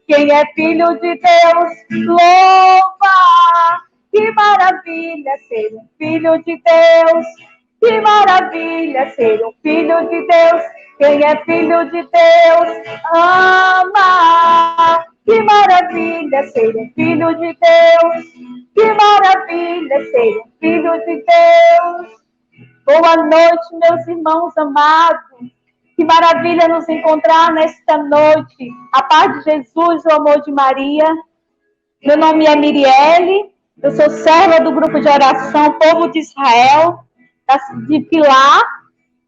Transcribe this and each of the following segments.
Quem é filho de Deus, louva. Que maravilha ser um filho de Deus. Que maravilha ser um filho de Deus. Quem é filho de Deus, ama. Que maravilha ser um filho de Deus. Que maravilha ser um filho de Deus. Boa noite, meus irmãos amados. Que maravilha nos encontrar nesta noite. A paz de Jesus, o amor de Maria. Meu nome é Mirielle. Eu sou serva do grupo de oração Povo de Israel, de Pilar,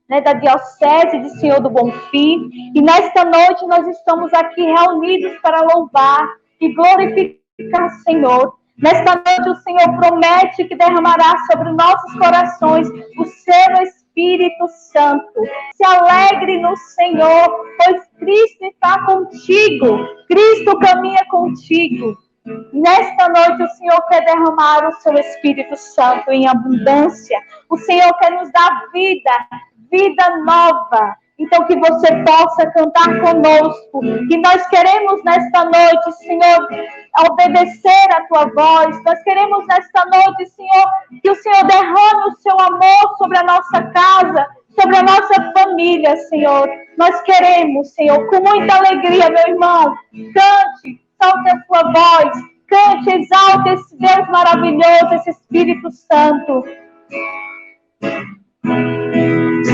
da Diocese de Senhor do Bonfim. E nesta noite nós estamos aqui reunidos para louvar e glorificar o Senhor. Nesta noite o Senhor promete que derramará sobre nossos corações o seu Espírito Santo. Se alegre no Senhor, pois Cristo está contigo. Cristo caminha contigo. Nesta noite o Senhor quer derramar o seu Espírito Santo em abundância. O Senhor quer nos dar vida nova. Então que você possa cantar conosco. Que nós queremos nesta noite, Senhor, obedecer a tua voz. Nós queremos nesta noite, Senhor, que o Senhor derrame o seu amor sobre a nossa casa, sobre a nossa família, Senhor. Nós queremos, Senhor, com muita alegria, meu irmão. Cante, solte a sua voz. Cante, exalte esse Deus maravilhoso, esse Espírito Santo.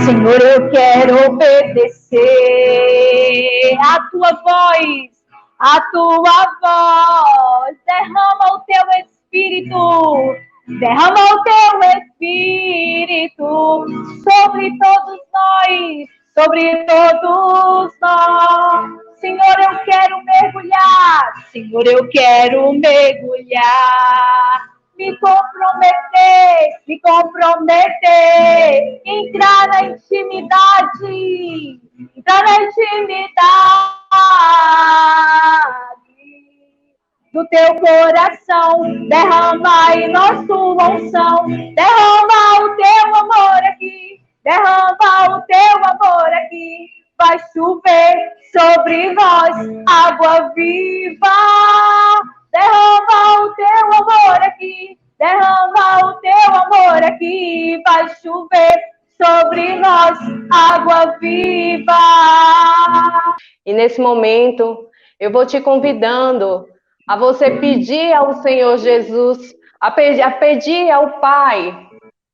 Senhor, eu quero obedecer a tua voz, a tua voz. Derrama o teu Espírito, derrama o teu Espírito sobre todos nós, sobre todos nós. Senhor, eu quero mergulhar, Senhor, eu quero mergulhar. Me comprometer, entrar na intimidade do teu coração, derrama aí nossa unção, derrama o teu amor aqui, derrama o teu amor aqui, vai chover sobre nós, água viva. Derrama o teu amor aqui, derrama o teu amor aqui, vai chover sobre nós, água viva. E nesse momento, eu vou te convidando a você pedir ao Senhor Jesus, a pedir ao Pai,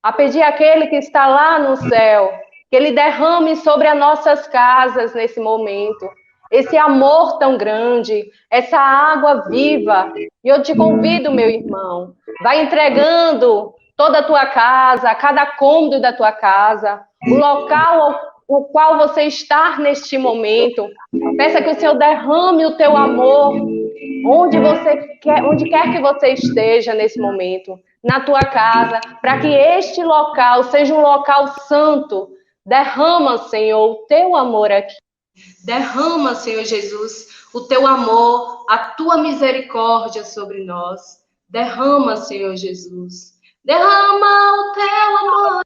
a pedir àquele que está lá no céu, que Ele derrame sobre as nossas casas nesse momento. Esse amor tão grande, essa água viva. E eu te convido, meu irmão, vai entregando toda a tua casa, cada cômodo da tua casa, o local o qual você está neste momento. Peça que o Senhor derrame o teu amor onde quer que você esteja nesse momento, na tua casa, para que este local seja um local santo. Derrama, Senhor, o teu amor aqui. Derrama, Senhor Jesus, o teu amor, a tua misericórdia sobre nós. Derrama, Senhor Jesus. Derrama o teu amor.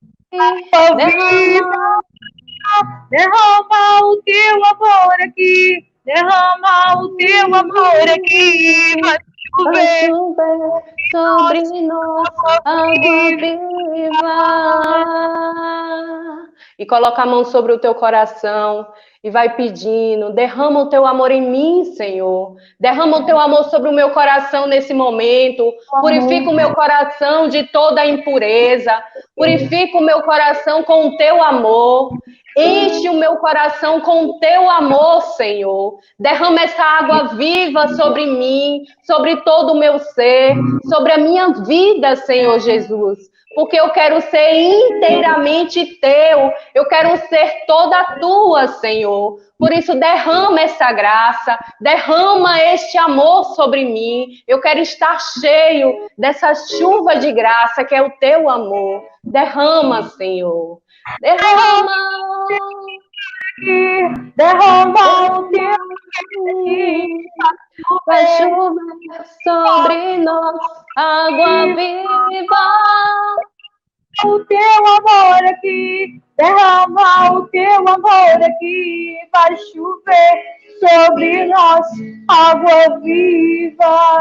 Derrama o teu amor aqui. Derrama o teu amor aqui. Vai chover sobre nós, água viva. E coloca a mão sobre o teu coração e vai pedindo, derrama o teu amor em mim, Senhor. Derrama o teu amor sobre o meu coração nesse momento. Purifica o meu coração de toda impureza. Purifica o meu coração com o teu amor. Enche o meu coração com o teu amor, Senhor. Derrama essa água viva sobre mim, sobre todo o meu ser, sobre a minha vida, Senhor Jesus. Porque eu quero ser inteiramente teu. Eu quero ser toda tua, Senhor. Por isso, derrama essa graça, derrama este amor sobre mim. Eu quero estar cheio dessa chuva de graça que é o teu amor. Derrama, Senhor. Derrama. Derrama o teu aqui. Vai chover sobre nós, água viva. O teu amor aqui, derrama o teu amor aqui, vai chover sobre nós água viva.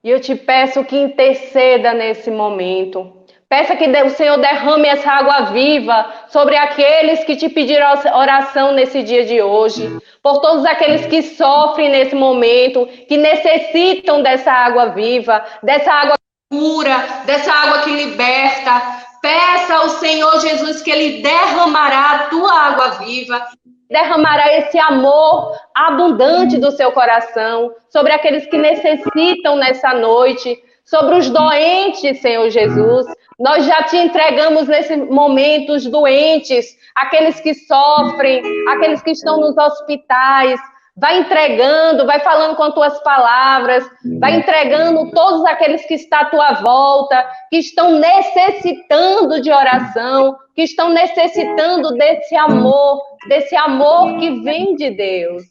E eu te peço que interceda nesse momento. Peça que o Senhor derrame essa água viva sobre aqueles que te pediram oração nesse dia de hoje. Por todos aqueles que sofrem nesse momento, que necessitam dessa água viva, dessa água pura, dessa água que liberta. Peça ao Senhor Jesus que Ele derramará a tua água viva, derramará esse amor abundante do seu coração sobre aqueles que necessitam nessa noite, sobre os doentes, Senhor Jesus. Nós já te entregamos nesse momento os doentes, aqueles que sofrem, aqueles que estão nos hospitais. Vai entregando, vai falando com as tuas palavras, vai entregando todos aqueles que estão à tua volta, que estão necessitando de oração, que estão necessitando desse amor que vem de Deus.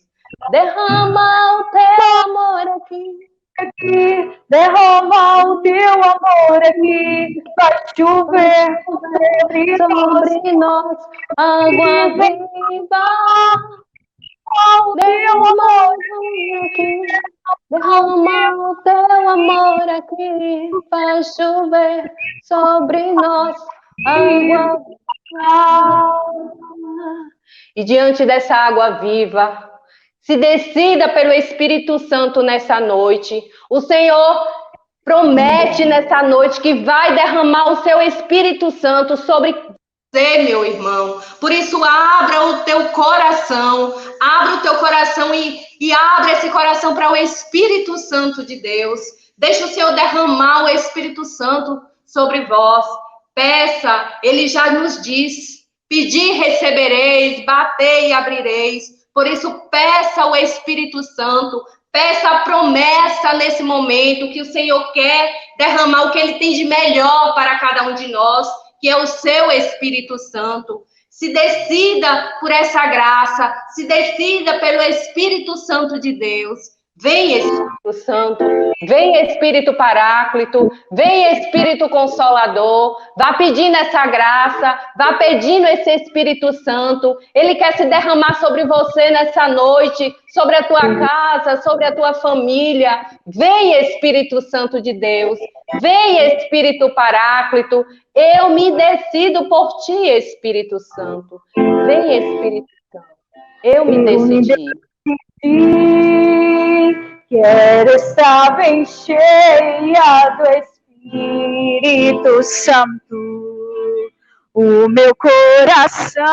Derrama o teu amor aqui, derrama o teu amor aqui, vai chover sobre nós, água viva. Derrama o teu amor aqui, vai chover sobre nós, água viva. E diante dessa água viva, se decida pelo Espírito Santo nessa noite. O Senhor promete nessa noite que vai derramar o seu Espírito Santo sobre você, meu irmão. Por isso, abra o teu coração e abra esse coração para o Espírito Santo de Deus. Deixa o Senhor derramar o Espírito Santo sobre vós. Peça, Ele já nos diz, pedir recebereis, bater e abrireis. Por isso, peça o Espírito Santo, peça a promessa nesse momento que o Senhor quer derramar o que Ele tem de melhor para cada um de nós, que é o seu Espírito Santo. Se decida por essa graça, se decida pelo Espírito Santo de Deus. Vem, Espírito Santo, vem, Espírito Paráclito, vem, Espírito Consolador, vá pedindo essa graça, vá pedindo esse Espírito Santo. Ele quer se derramar sobre você nessa noite, sobre a tua casa, sobre a tua família. Vem, Espírito Santo de Deus, vem, Espírito Paráclito. Eu me decido por ti, Espírito Santo. Vem, Espírito Santo, eu me decidi. Quero estar bem cheia do Espírito Santo. O meu coração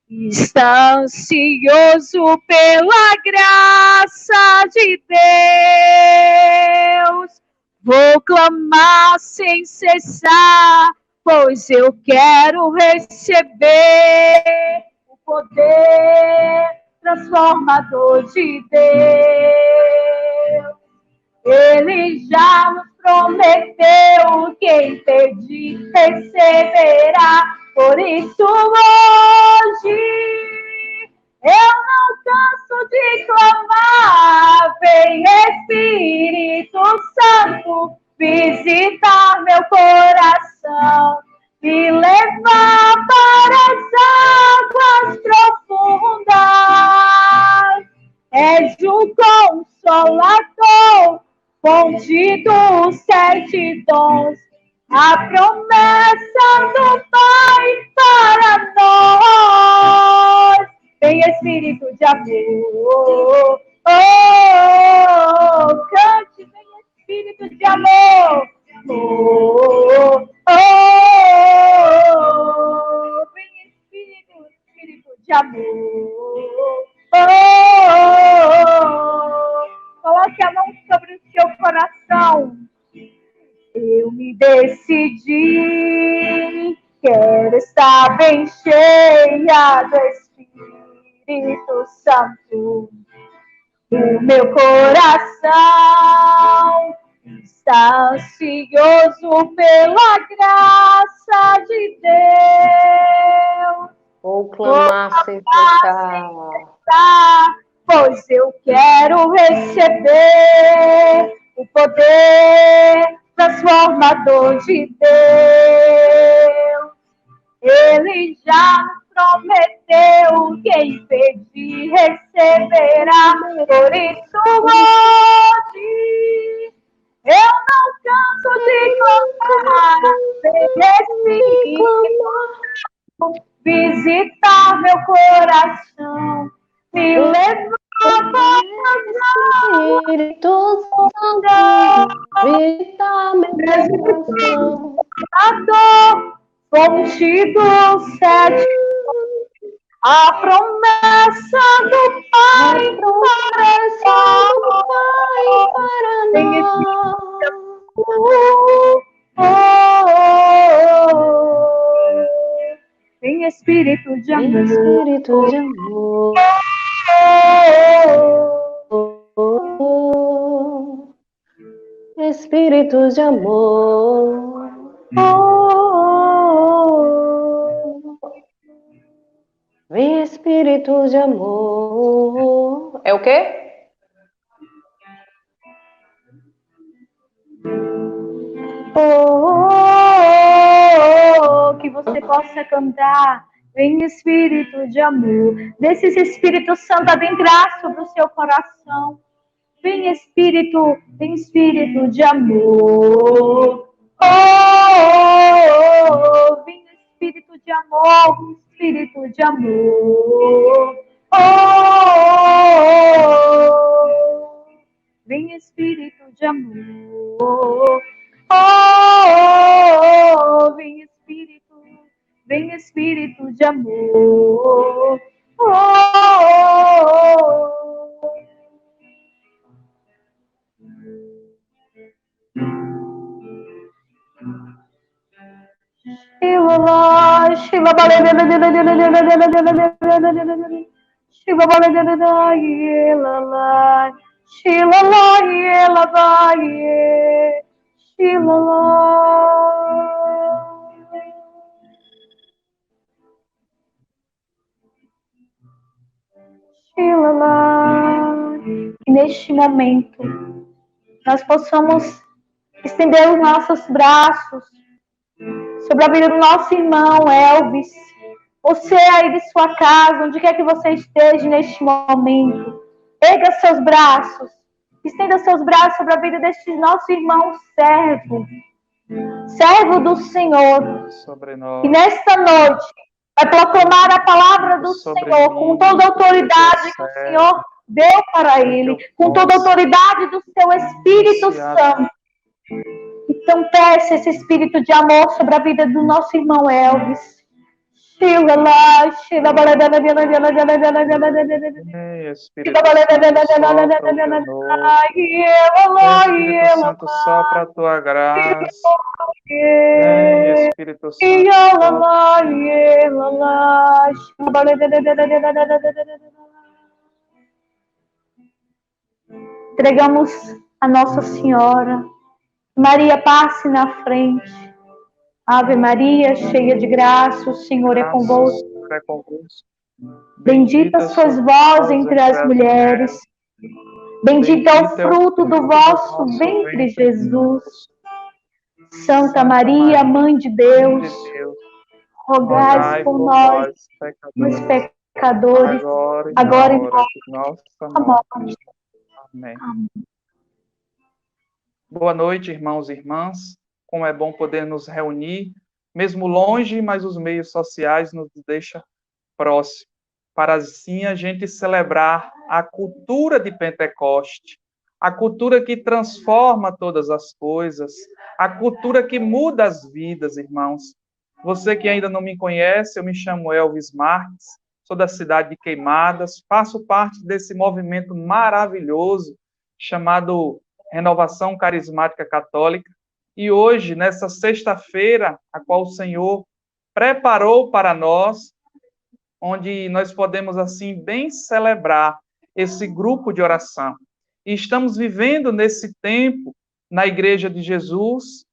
está ansioso pela graça de Deus. Vou clamar sem cessar, pois eu quero receber o poder transformador de Deus. Ele já nos prometeu, quem pedir receberá. Por isso hoje eu não canso de clamar. Vem, Espírito Santo, visitar meu coração e levar para as águas profundas. És o Consolador, fonte dos 7 dons, a promessa do Pai para nós. Vem, Espírito de amor, cante, vem, Espírito de amor, vem, Espírito de amor, coloque a mão sobre o seu coração. Eu me decidi, quero estar bem cheia do Espírito Santo. O meu coração está ansioso pela graça de Deus. Vou clamar sem cessar, pois eu quero receber o poder transformador de Deus. Ele já nos prometeu, quem pedir receberá. Por isso hoje eu não canso de clamar, visitar meu coração, me levar para Espírito Santo, visitar meu coração. Fonte do sétimo, a promessa do Pai para nós. Tem espírito de amor. Espírito de amor. Espírito de amor. Vem, Espírito de amor. É o quê? Que você possa cantar. Vem, Espírito de amor. Deixe esse Espírito Santo adentrar sobre o seu coração. Vem, Espírito de amor. Vem, Espírito de amor, Espírito de amor. Vem, Espírito de amor. Vem, Espírito de amor. E neste momento nós possamos estender os nossos braços sobre a vida do nosso irmão Elvis. Você aí de sua casa, onde quer que você esteja neste momento, erga seus braços, estenda seus braços sobre a vida deste nosso irmão servo do Senhor, e nesta noite vai proclamar a palavra do Senhor com toda a autoridade que o Senhor deu para ele, com toda a autoridade do seu Espírito Santo. Então peça esse espírito de amor sobre a vida do nosso irmão Elvis. Espírito Santo, sopra a tua graça. Espírito Santo. Entregamos a Nossa Senhora. Maria, passe na frente. Ave Maria, cheia de graça, o Senhor é convosco. Bendita sois vós entre as mulheres. Bendito é o fruto do vosso ventre, Jesus. Santa Maria, Mãe de Deus, rogai por nós, os pecadores, agora e na nossa morte. Amém. Boa noite, irmãos e irmãs. Como é bom poder nos reunir, mesmo longe, mas os meios sociais nos deixam próximos, para assim a gente celebrar a cultura de Pentecoste, a cultura que transforma todas as coisas, a cultura que muda as vidas, irmãos. Você que ainda não me conhece, eu me chamo Elvis Marques, sou da cidade de Queimadas, faço parte desse movimento maravilhoso chamado Renovação Carismática Católica. E hoje, nessa sexta-feira, a qual o Senhor preparou para nós, onde nós podemos, assim, bem celebrar esse grupo de oração. E estamos vivendo nesse tempo, na Igreja de Jesus,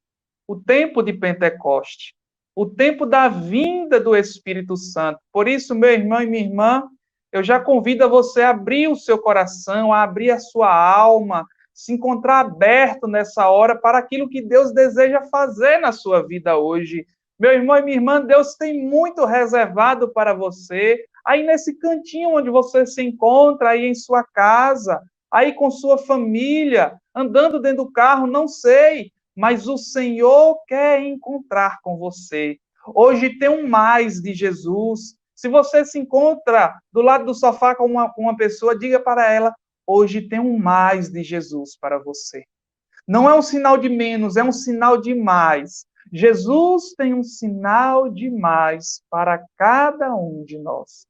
o tempo de Pentecoste, o tempo da vinda do Espírito Santo. Por isso, meu irmão e minha irmã, eu já convido a você a abrir o seu coração, a abrir a sua alma, se encontrar aberto nessa hora para aquilo que Deus deseja fazer na sua vida hoje, Meu irmão e minha irmã, Deus tem muito reservado para você, aí nesse cantinho onde você se encontra, aí em sua casa, aí com sua família, andando dentro do carro, não sei, mas o Senhor quer encontrar com você. Hoje tem um mais de Jesus. Se você se encontra do lado do sofá com uma pessoa, diga para ela, hoje tem um mais de Jesus para você. Não é um sinal de menos, é um sinal de mais. Jesus tem um sinal de mais para cada um de nós.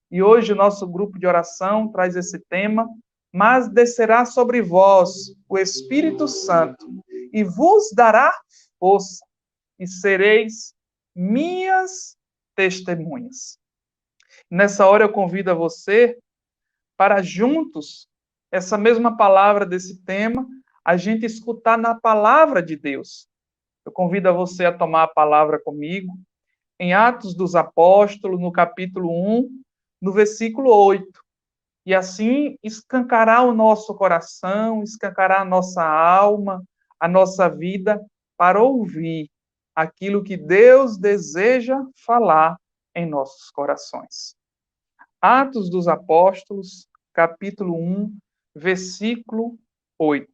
E hoje o nosso grupo de oração traz esse tema, mas descerá sobre vós o Espírito Santo e vos dará força e sereis minhas testemunhas. Nessa hora eu convido a você para juntos, essa mesma palavra desse tema, a gente escutar na palavra de Deus. Eu convido a você a tomar a palavra comigo, em Atos dos Apóstolos, no capítulo 1, no versículo 8. E assim escancará o nosso coração, escancará a nossa alma, a nossa vida, para ouvir aquilo que Deus deseja falar em nossos corações. Atos dos Apóstolos, capítulo 1, versículo 8.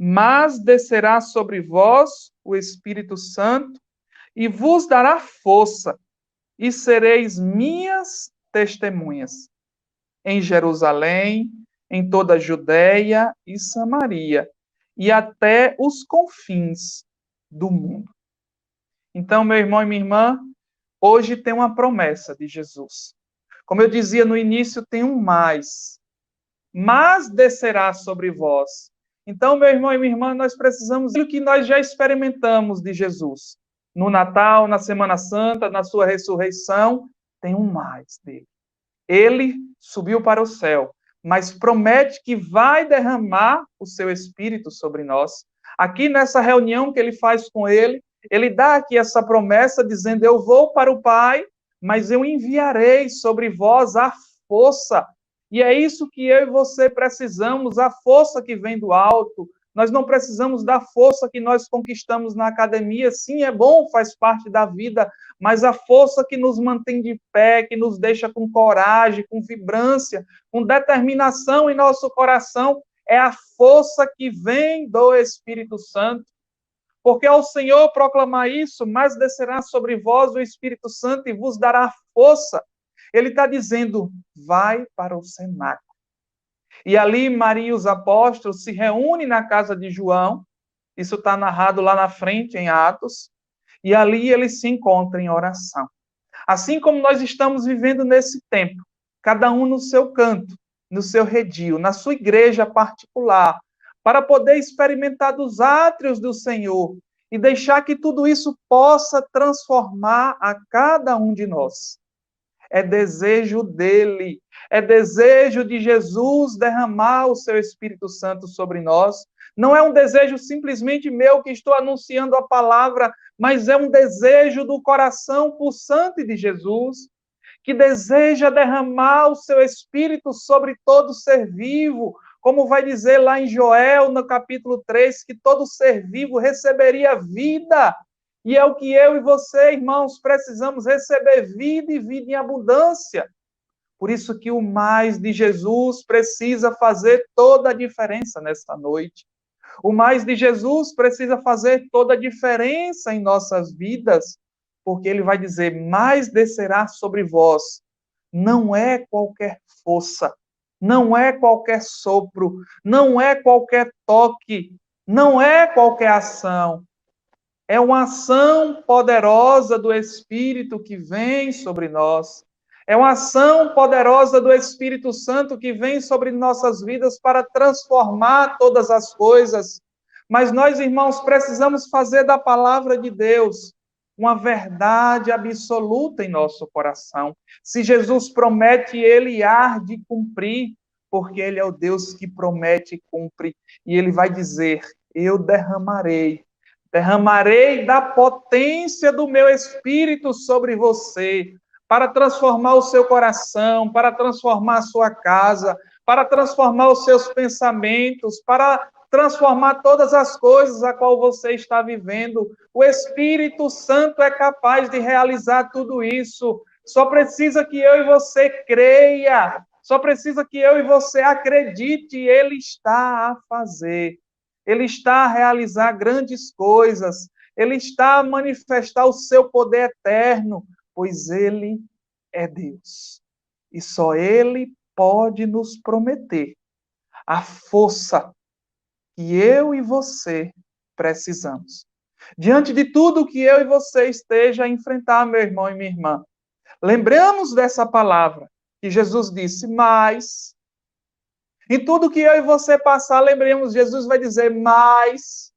Mas descerá sobre vós o Espírito Santo e vos dará força, e sereis minhas testemunhas em Jerusalém, em toda a Judéia e Samaria, e até os confins do mundo. Então, meu irmão e minha irmã, hoje tem uma promessa de Jesus. Como eu dizia no início, tem um mais. Mas descerá sobre vós. Então, meu irmão e minha irmã, nós precisamos do que nós já experimentamos de Jesus. No Natal, na Semana Santa, na sua ressurreição, tem um mais dele. Ele subiu para o céu, mas promete que vai derramar o seu Espírito sobre nós. Aqui nessa reunião que ele faz com ele dá aqui essa promessa dizendo, eu vou para o Pai, mas eu enviarei sobre vós a força. E é isso que eu e você precisamos, a força que vem do alto. Nós não precisamos da força que nós conquistamos na academia. Sim, é bom, faz parte da vida, mas a força que nos mantém de pé, que nos deixa com coragem, com vibrância, com determinação em nosso coração, é a força que vem do Espírito Santo. Porque ao Senhor proclamar isso, mas descerá sobre vós o Espírito Santo e vos dará força. Ele está dizendo, vai para o cenáculo. E ali Maria e os apóstolos se reúnem na casa de João, isso está narrado lá na frente em Atos, e ali eles se encontram em oração. Assim como nós estamos vivendo nesse tempo, cada um no seu canto, no seu redil, na sua igreja particular, para poder experimentar dos átrios do Senhor e deixar que tudo isso possa transformar a cada um de nós. É desejo dele, é desejo de Jesus derramar o seu Espírito Santo sobre nós. Não é um desejo simplesmente meu que estou anunciando a palavra, mas é um desejo do coração pulsante de Jesus, que deseja derramar o seu Espírito sobre todo ser vivo, como vai dizer lá em Joel, no capítulo 3, que todo ser vivo receberia vida. E é o que eu e você, irmãos, precisamos receber vida e vida em abundância. Por isso que o mais de Jesus precisa fazer toda a diferença nesta noite. O mais de Jesus precisa fazer toda a diferença em nossas vidas, porque ele vai dizer, mais descerá sobre vós. Não é qualquer força, não é qualquer sopro, não é qualquer toque, não é qualquer ação. É uma ação poderosa do Espírito que vem sobre nós. É uma ação poderosa do Espírito Santo que vem sobre nossas vidas para transformar todas as coisas. Mas nós, irmãos, precisamos fazer da palavra de Deus uma verdade absoluta em nosso coração. Se Jesus promete, ele há de cumprir, porque ele é o Deus que promete e cumpre. E ele vai dizer, eu derramarei da potência do meu Espírito sobre você, para transformar o seu coração, para transformar a sua casa, para transformar os seus pensamentos, para transformar todas as coisas a qual você está vivendo. O Espírito Santo é capaz de realizar tudo isso. Só precisa que eu e você creia. Só precisa que eu e você acredite. Ele está a fazer. Ele está a realizar grandes coisas. Ele está a manifestar o seu poder eterno, pois Ele é Deus. E só Ele pode nos prometer a força que eu e você precisamos. Diante de tudo que eu e você esteja a enfrentar, meu irmão e minha irmã, lembramos dessa palavra que Jesus disse, mas em tudo que eu e você passar, lembremos, Jesus vai dizer, mas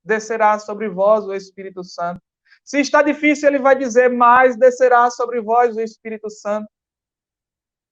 descerá sobre vós o Espírito Santo. Se está difícil, ele vai dizer, mas descerá sobre vós o Espírito Santo.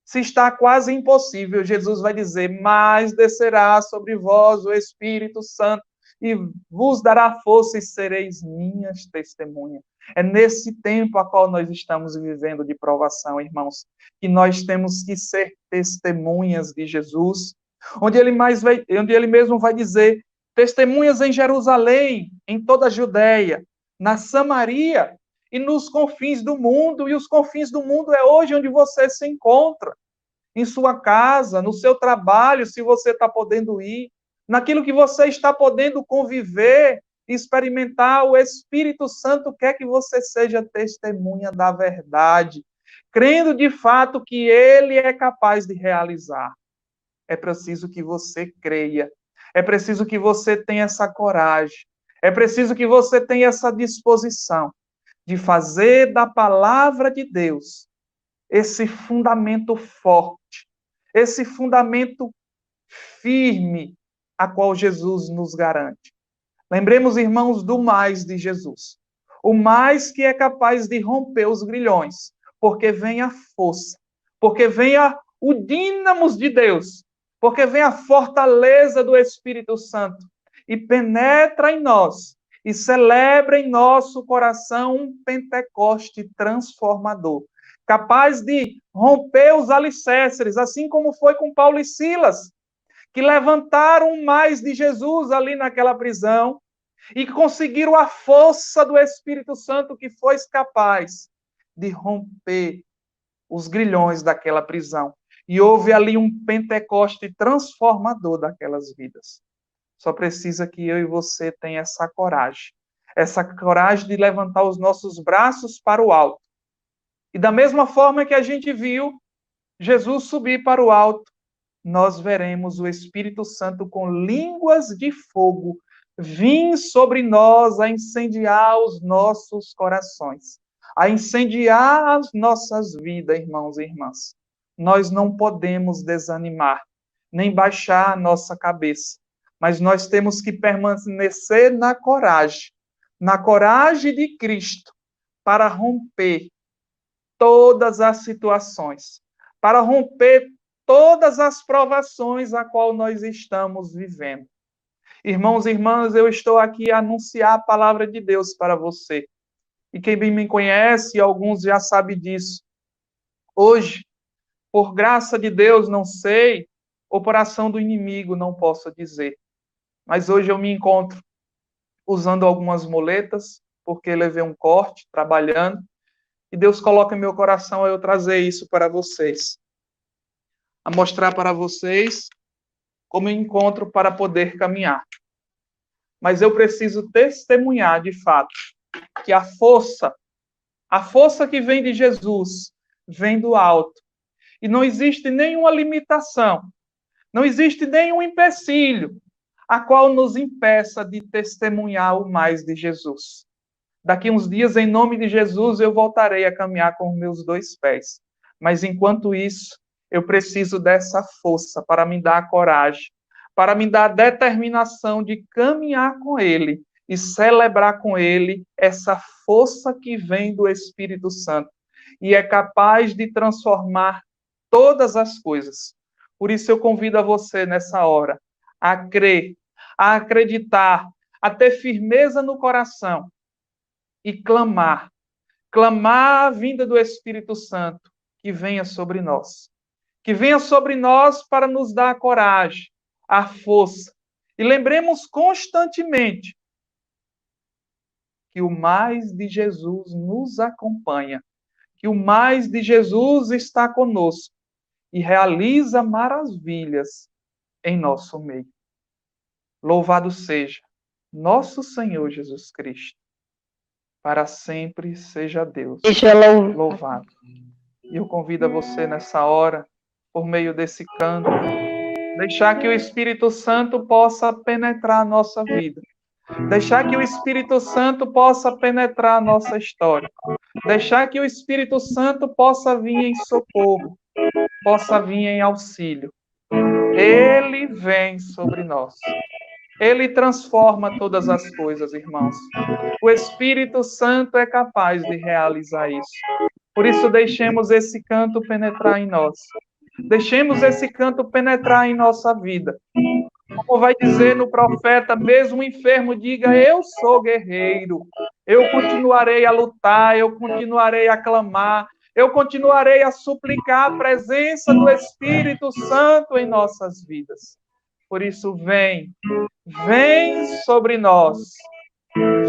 Se está quase impossível, Jesus vai dizer, mas descerá sobre vós o Espírito Santo e vos dará força e sereis minhas testemunhas. É nesse tempo a qual nós estamos vivendo de provação, irmãos, que nós temos que ser testemunhas de Jesus, onde ele mesmo vai dizer, testemunhas em Jerusalém, em toda a Judéia, na Samaria e nos confins do mundo, e os confins do mundo é hoje onde você se encontra, em sua casa, no seu trabalho, se você está podendo ir, naquilo que você está podendo conviver, experimentar, o Espírito Santo quer que você seja testemunha da verdade, crendo de fato que Ele é capaz de realizar. É preciso que você creia, é preciso que você tenha essa coragem, é preciso que você tenha essa disposição de fazer da palavra de Deus esse fundamento forte, esse fundamento firme a qual Jesus nos garante. Lembremos, irmãos, do mais de Jesus. O mais que é capaz de romper os grilhões, porque vem a força, porque vem o dínamos de Deus, porque vem a fortaleza do Espírito Santo e penetra em nós e celebra em nosso coração um Pentecoste transformador, capaz de romper os alicerces, assim como foi com Paulo e Silas, que levantaram mais de Jesus ali naquela prisão e conseguiram a força do Espírito Santo que foi capaz de romper os grilhões daquela prisão. E houve ali um Pentecoste transformador daquelas vidas. Só precisa que eu e você tenha essa coragem de levantar os nossos braços para o alto. E da mesma forma que a gente viu Jesus subir para o alto, nós veremos o Espírito Santo com línguas de fogo vir sobre nós a incendiar os nossos corações, a incendiar as nossas vidas, irmãos e irmãs. Nós não podemos desanimar, nem baixar a nossa cabeça, mas nós temos que permanecer na coragem de Cristo, para romper todas as situações, para romper todas as provações a qual nós estamos vivendo. Irmãos e irmãs, eu estou aqui a anunciar a palavra de Deus para você. E quem bem me conhece, alguns já sabem disso. Hoje, por graça de Deus, não sei, ou por ação do inimigo, não posso dizer. Mas hoje eu me encontro usando algumas muletas, porque levei um corte, trabalhando, e Deus coloca em meu coração a eu trazer isso para vocês. A mostrar para vocês como eu encontro para poder caminhar. Mas eu preciso testemunhar, de fato, que a força que vem de Jesus, vem do alto. E não existe nenhuma limitação, não existe nenhum empecilho a qual nos impeça de testemunhar o mais de Jesus. Daqui uns dias, em nome de Jesus, eu voltarei a caminhar com os meus 2 pés. Mas enquanto isso, eu preciso dessa força para me dar a coragem, para me dar a determinação de caminhar com Ele e celebrar com Ele essa força que vem do Espírito Santo e é capaz de transformar todas as coisas. Por isso eu convido a você nessa hora a crer, a acreditar, a ter firmeza no coração e clamar a vinda do Espírito Santo que venha sobre nós. Que venha sobre nós para nos dar a coragem, a força E lembremos constantemente que o mais de Jesus nos acompanha, que o mais de Jesus está conosco e realiza maravilhas em nosso meio. Louvado seja nosso Senhor Jesus Cristo. Para sempre seja Deus louvado. E eu convido a você nessa hora, por meio desse canto, deixar que o Espírito Santo possa penetrar a nossa vida. Deixar que o Espírito Santo possa penetrar a nossa história. Deixar que o Espírito Santo possa vir em socorro, possa vir em auxílio. Ele vem sobre nós. Ele transforma todas as coisas, irmãos. O Espírito Santo é capaz de realizar isso. Por isso, deixemos esse canto penetrar em nós. Deixemos esse canto penetrar em nossa vida. Como vai dizer no profeta, mesmo o enfermo diga, eu sou guerreiro. Eu continuarei a lutar, eu continuarei a clamar, eu continuarei a suplicar a presença do Espírito Santo em nossas vidas. Por isso, vem sobre nós.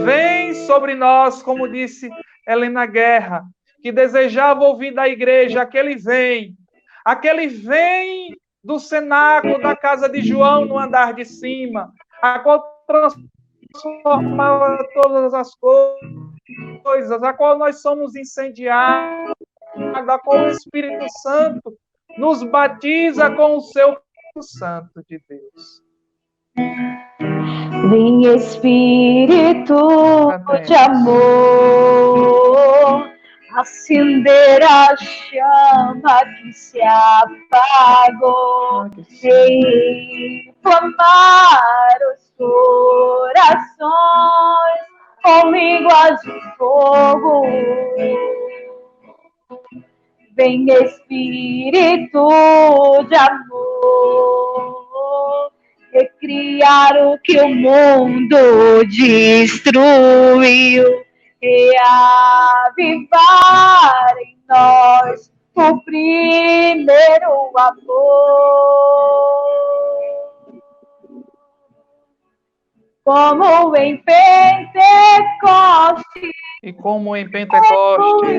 Vem sobre nós, como disse Helena Guerra, que desejava ouvir da igreja, aquele vem do cenáculo da casa de João no andar de cima, a qual transformava todas as coisas, a qual nós somos incendiados, a qual o Espírito Santo nos batiza com o seu Santo de Deus. Vem Espírito de amor, acender a chama que se apagou, inflamar os corações com línguas de fogo. Vem Espírito de amor, recriar o que o mundo destruiu, reavivar em nós o primeiro amor. Como em Pentecostes. E como em Pentecostes.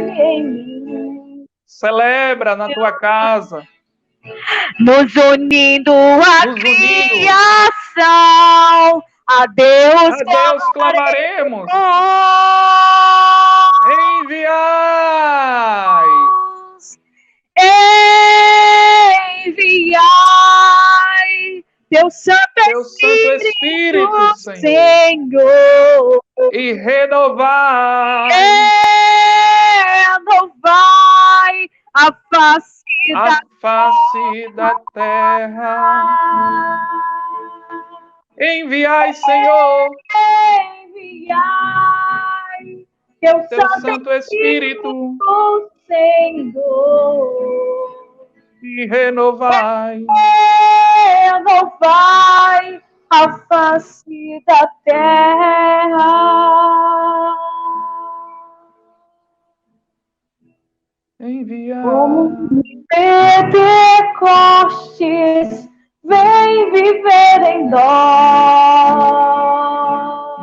Celebra na tua casa. Nos unindo à criação, a Deus clamaremos. Enviai teu Santo Espírito, Senhor, e renovai a face da terra. Enviai, Senhor, teu Santo Espírito, Senhor, e renovai a face da terra. Enviai. Como Pentecostes, vem viver em nós,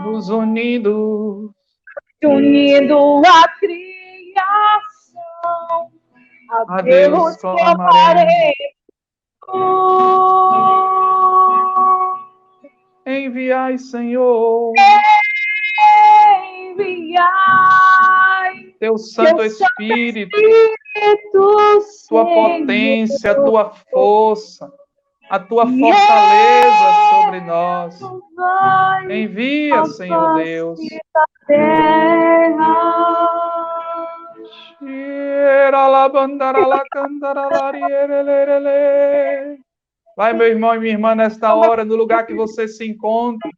nos unindo à criação, a Deus clamaremos. Enviai, Senhor, teu Santo Espírito, tua potência, tua força, a tua fortaleza sobre nós. Envia, Senhor Deus. Vai, meu irmão e minha irmã, nesta hora, no lugar que você se encontra,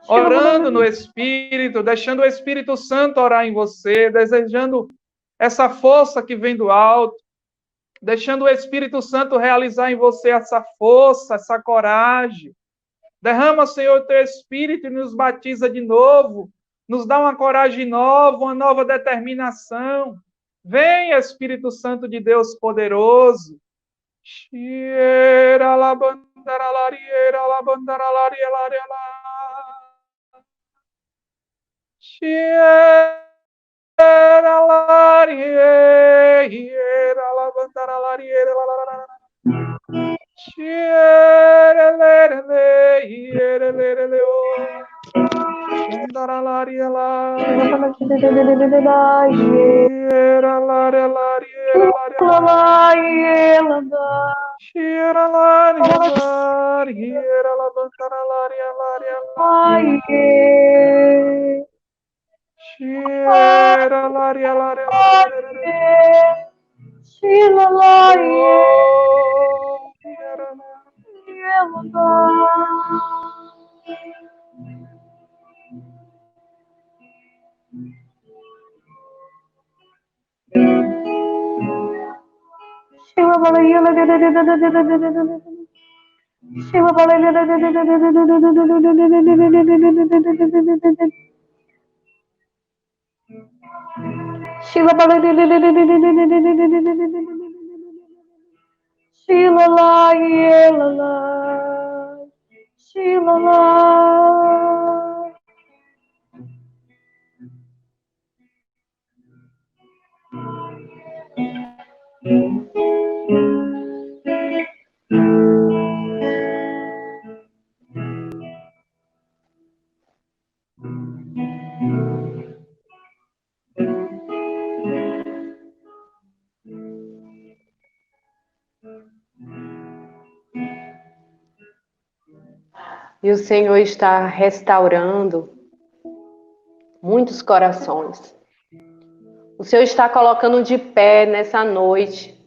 orando no Espírito, deixando o Espírito Santo orar em você, desejando essa força que vem do alto, deixando o Espírito Santo realizar em você essa força, essa coragem. Derrama, Senhor, o teu Espírito e nos batiza de novo, nos dá uma coragem nova, uma nova determinação. Venha, Espírito Santo de Deus poderoso. Cheira la bandara lariera la bandara laria laria la. Shiera laria, hiera la bandara laria la la la. Shiera lere le, hiera lere le o. Bandara laria la. Hiera laria laria laria. Shira laria laria la bandara laria laria laria. Shira laria laria laria. Shila laria. Shiva Balaya Shiva Balaya Shiva Balaya Shila Laya Lala Shila La. E o Senhor está restaurando muitos corações. O Senhor está colocando de pé nessa noite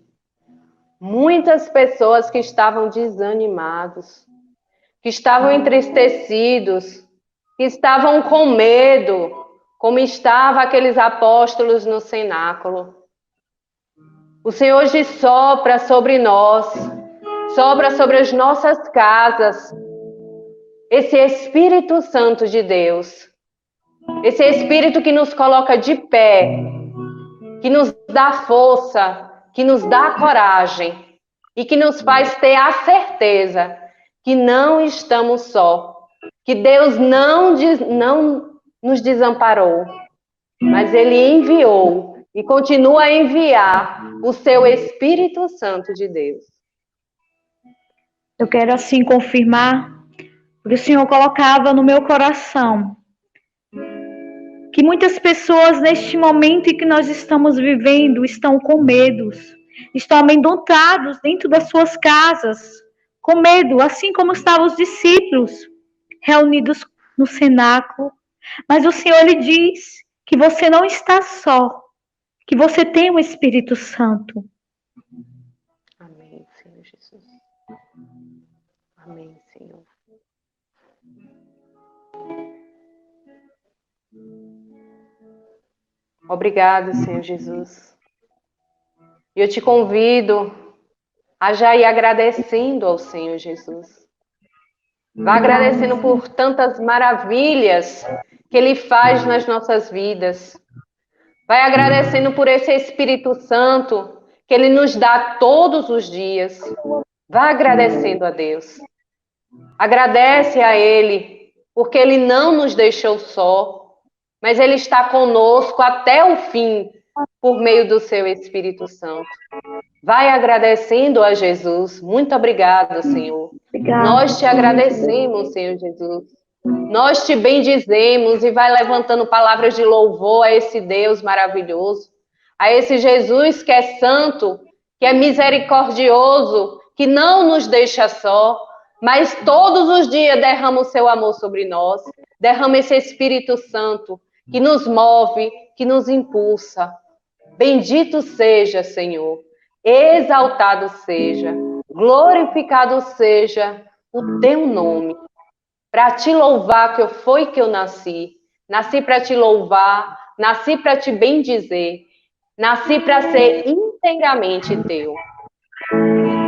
muitas pessoas que estavam desanimados, que estavam entristecidos, que estavam com medo, como estavam aqueles apóstolos no cenáculo. O Senhor hoje sopra sobre nós, sopra sobre as nossas casas, esse Espírito Santo de Deus, esse Espírito que nos coloca de pé, que nos dá força, que nos dá coragem e que nos faz ter a certeza que não estamos só, que Deus não nos desamparou, mas Ele enviou e continua a enviar o seu Espírito Santo de Deus. Eu quero assim confirmar, porque o Senhor colocava no meu coração que muitas pessoas neste momento em que nós estamos vivendo estão com medos, estão amedrontados dentro das suas casas, com medo, assim como estavam os discípulos reunidos no cenáculo. Mas o Senhor lhe diz que você não está só, que você tem o Espírito Santo. Amém, Senhor Jesus. Amém, Senhor. Obrigado, Senhor Jesus. E eu te convido a já ir agradecendo ao Senhor Jesus. Vá agradecendo por tantas maravilhas que Ele faz nas nossas vidas. Vai agradecendo por esse Espírito Santo que Ele nos dá todos os dias. Vá agradecendo a Deus. Agradece a Ele, porque Ele não nos deixou só, mas Ele está conosco até o fim, por meio do seu Espírito Santo. Vai agradecendo a Jesus. Muito obrigado, Senhor. Obrigada. Nós te agradecemos, Senhor Jesus. Nós te bendizemos e vai levantando palavras de louvor a esse Deus maravilhoso, a esse Jesus que é santo, que é misericordioso, que não nos deixa só, mas todos os dias derrama o seu amor sobre nós, derrama esse Espírito Santo que nos move, que nos impulsa. Bendito seja, Senhor, exaltado seja, glorificado seja o teu nome. Para te louvar que foi que eu nasci. Nasci para te louvar, nasci para te bendizer, nasci para ser inteiramente teu.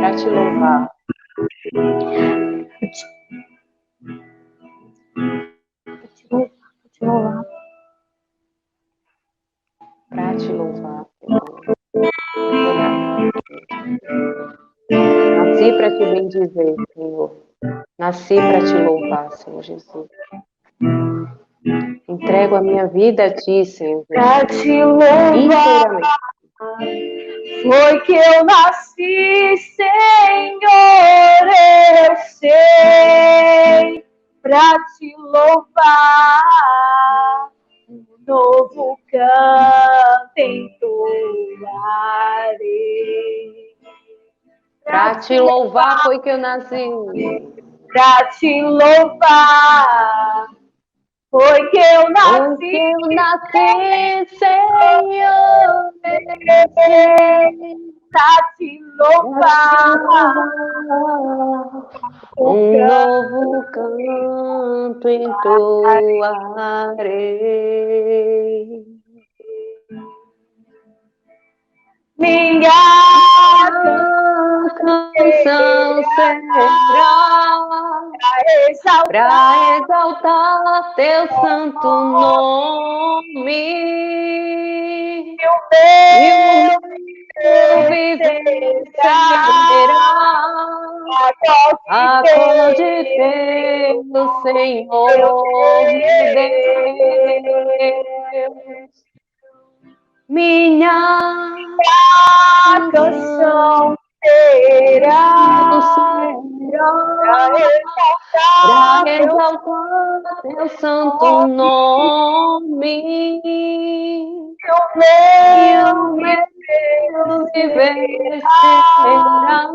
Para te louvar. Para te louvar, Senhor. Nasci para te bendizer, Senhor. Nasci para te louvar, Senhor Jesus. Entrego a minha vida a ti, Senhor. Pra te louvar, Inteiramente. foi que eu nasci, Senhor, eu sei. Pra te louvar, um novo canto entoarei. Pra te louvar foi que eu nasci. Pra te louvar, foi que eu nasci. Foi que eu nasci, Senhor. Pra te louvar, Um novo canto entoarei. minha Canção será pra exaltar teu santo nome. E o meu viver será a cor de teu Senhor Deus. Minha canção será pra exaltar teu santo nome. E o meu viver será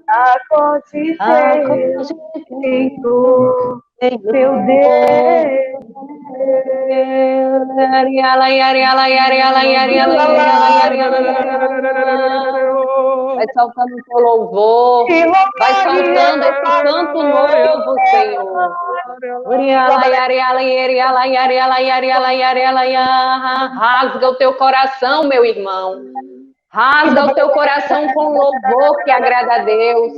a cor de teu Deus. Vai saltando o teu louvor, vai saltando esse canto novo, Senhor. Rasga o teu coração, meu irmão. Rasga o teu coração com louvor que agrada a Deus.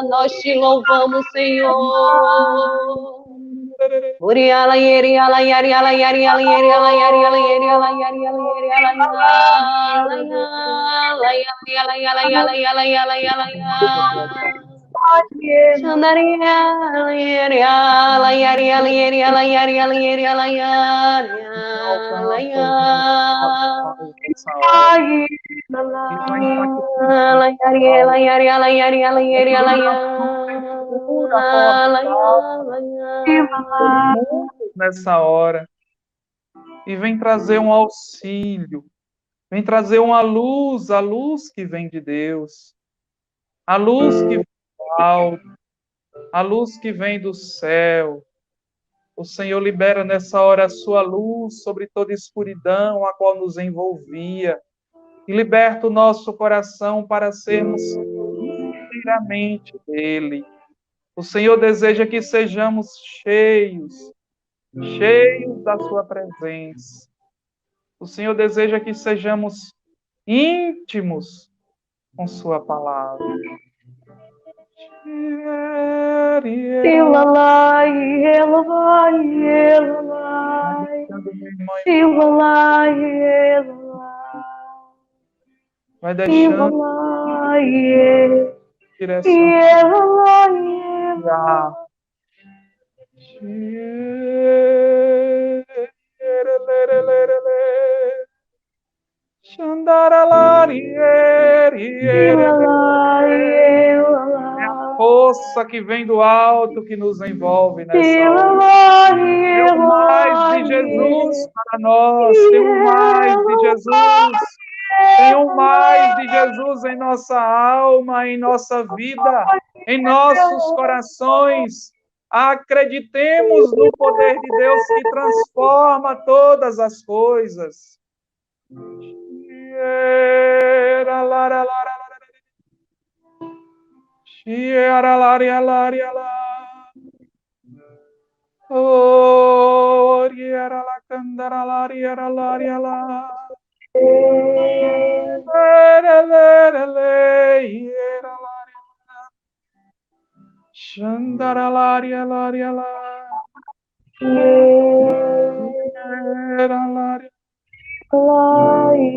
Nós te louvamos, Senhor. Nessa hora, e vem trazer um auxílio, vem trazer uma luz, a luz que vem de Deus, a luz que vem do alto, a luz que vem do céu. O Senhor libera nessa hora a sua luz sobre toda escuridão a qual nos envolvia e liberta o nosso coração para sermos inteiramente dele. O Senhor deseja que sejamos cheios da sua presença. O Senhor deseja que sejamos íntimos com sua palavra. Vai deixando direcionar. É a força que vem do alto que nos envolve nessa hora. Tem um mais de Jesus para nós. Tem um mais de Jesus. Tem um mais de Jesus em nossa alma, em nossa vida, em nossos corações. Acreditemos no poder de Deus que transforma todas as coisas. Shandaralária, lária, lá. Lária,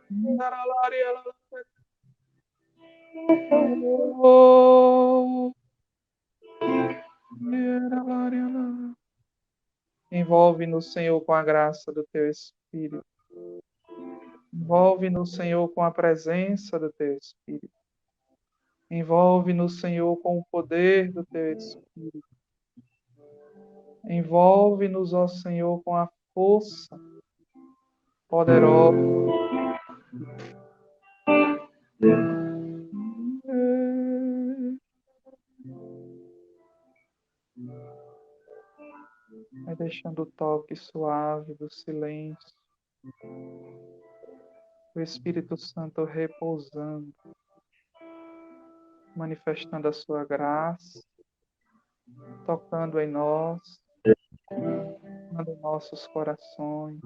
Shandaralária, lá. Oh, lária, lá. Envolve-nos, Senhor, com a graça do Teu Espírito. Envolve-nos, Senhor, com a presença do Teu Espírito. Envolve-nos, Senhor, com o poder do Teu Espírito. Envolve-nos, ó Senhor, com a força poderosa. Vai deixando o toque suave do silêncio. O Espírito Santo repousando, manifestando a sua graça, tocando em nós, tocando em nossos corações,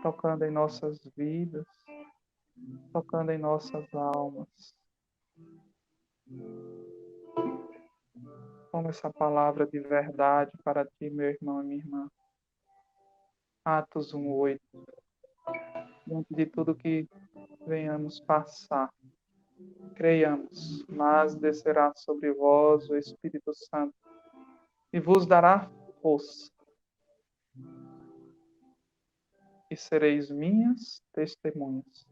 tocando em nossas vidas, tocando em nossas almas. Toma essa palavra de verdade para ti, meu irmão e minha irmã. Atos 1:8. Diante de tudo que venhamos passar, creiamos, mas descerá sobre vós o Espírito Santo e vos dará força. E sereis minhas testemunhas.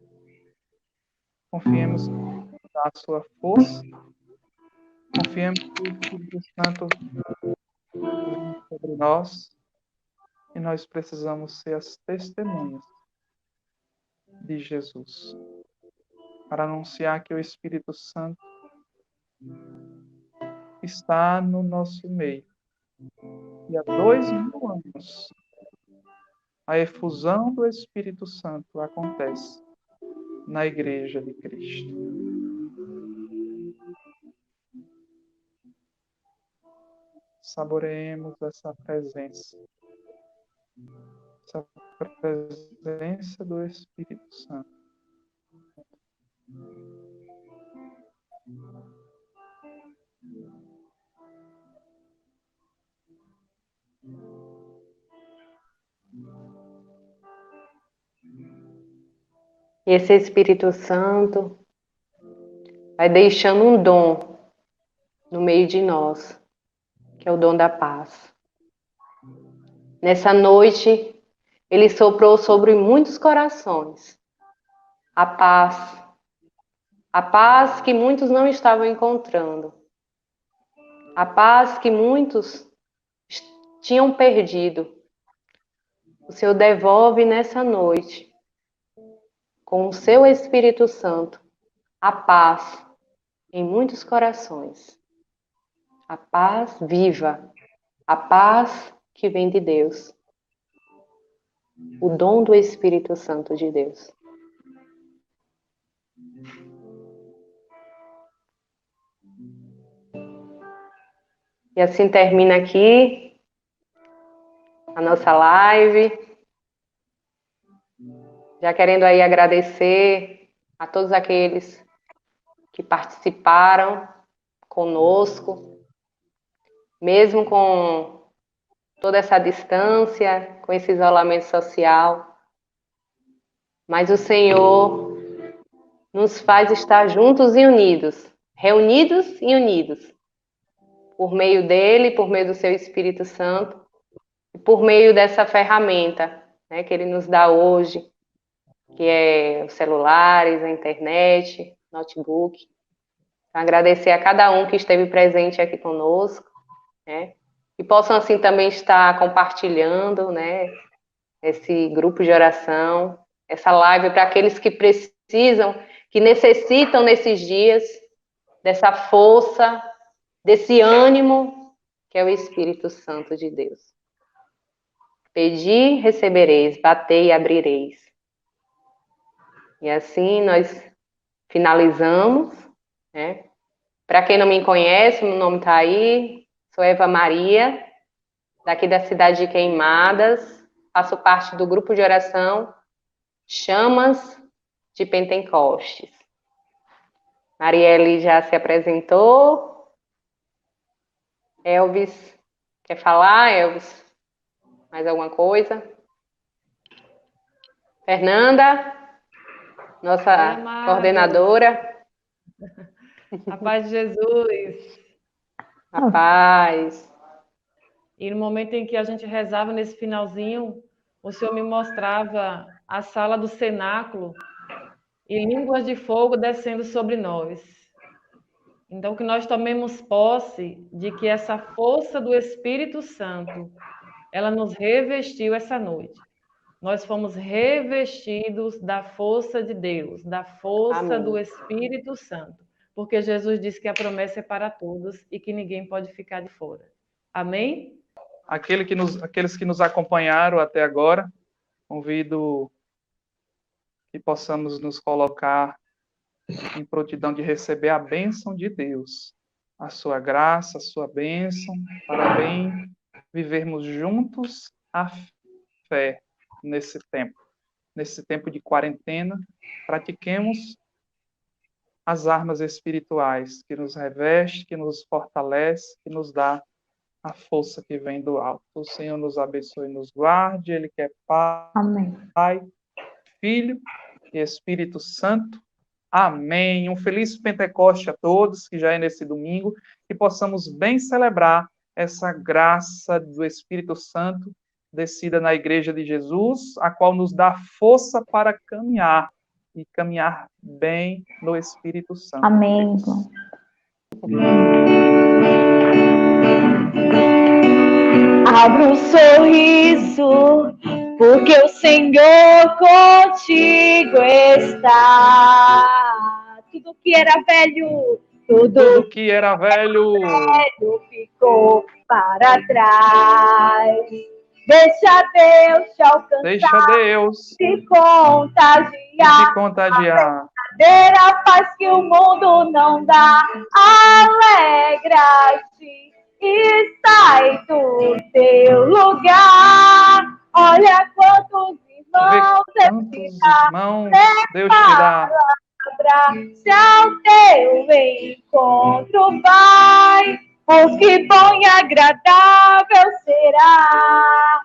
Confiemos na sua força. Confiemos que o Espírito Santo vem sobre nós. E nós precisamos ser as testemunhas de Jesus. Para anunciar que o Espírito Santo está no nosso meio. E há 2000 anos, a efusão do Espírito Santo acontece na Igreja de Cristo. Saboreemos essa presença do Espírito Santo. E esse Espírito Santo vai deixando um dom no meio de nós, que é o dom da paz. Nessa noite, ele soprou sobre muitos corações a paz que muitos não estavam encontrando, a paz que muitos tinham perdido. O Senhor devolve nessa noite, com o seu Espírito Santo, a paz em muitos corações. A paz viva, a paz que vem de Deus. O dom do Espírito Santo de Deus. E assim termina aqui a nossa live. Já querendo aí agradecer a todos aqueles que participaram conosco, mesmo com toda essa distância, com esse isolamento social. Mas o Senhor nos faz estar juntos e unidos, reunidos e unidos, por meio dele, por meio do seu Espírito Santo, e por meio dessa ferramenta, né, que ele nos dá hoje, que é os celulares, a internet, notebook. Então, agradecer a cada um que esteve presente aqui conosco, né, e possam assim também estar compartilhando, né, esse grupo de oração, essa live para aqueles que precisam, que necessitam nesses dias dessa força, desse ânimo que é o Espírito Santo de Deus. Pedi, recebereis, batei e abrireis. E assim nós finalizamos, né? Para quem não me conhece, meu nome está aí, sou Eva Maria, daqui da cidade de Queimadas, faço parte do grupo de oração Chamas de Pentecostes. Marielle já se apresentou. Elvis, quer falar, Elvis? Mais alguma coisa? Fernanda, nossa coordenadora. A paz de Jesus. A paz. E no momento em que a gente rezava nesse finalzinho, o Senhor me mostrava a sala do cenáculo e línguas de fogo descendo sobre nós. Então, que nós tomemos posse de que essa força do Espírito Santo, ela nos revestiu essa noite. Nós fomos revestidos da força de Deus, da força do Espírito Santo, porque Jesus disse que a promessa é para todos e que ninguém pode ficar de fora. Amém? Aqueles que nos acompanharam até agora, convido que possamos nos colocar em prontidão de receber a bênção de Deus, a sua graça, a sua bênção, para bem vivermos juntos a fé nesse tempo de quarentena. Pratiquemos as armas espirituais que nos reveste, que nos fortalece, que nos dá a força que vem do alto. O Senhor nos abençoe e nos guarde. Ele que é Pai, Amém. Filho e Espírito Santo. Amém. Um feliz Pentecoste a todos, que já é nesse domingo, que possamos bem celebrar essa graça do Espírito Santo descida na Igreja de Jesus, a qual nos dá força para caminhar e caminhar bem no Espírito Santo. Amém. Abra um sorriso, porque o Senhor contigo está. Tudo que era velho, tudo que era velho ficou para trás. Deixa Deus te alcançar. Deixa Deus te contagiar. A verdadeira paz que o mundo não dá. Alegra-te e sai do teu lugar. Olha quantos irmãos Deus te dá. Se ao teu encontro vai, os que bom e agradável será.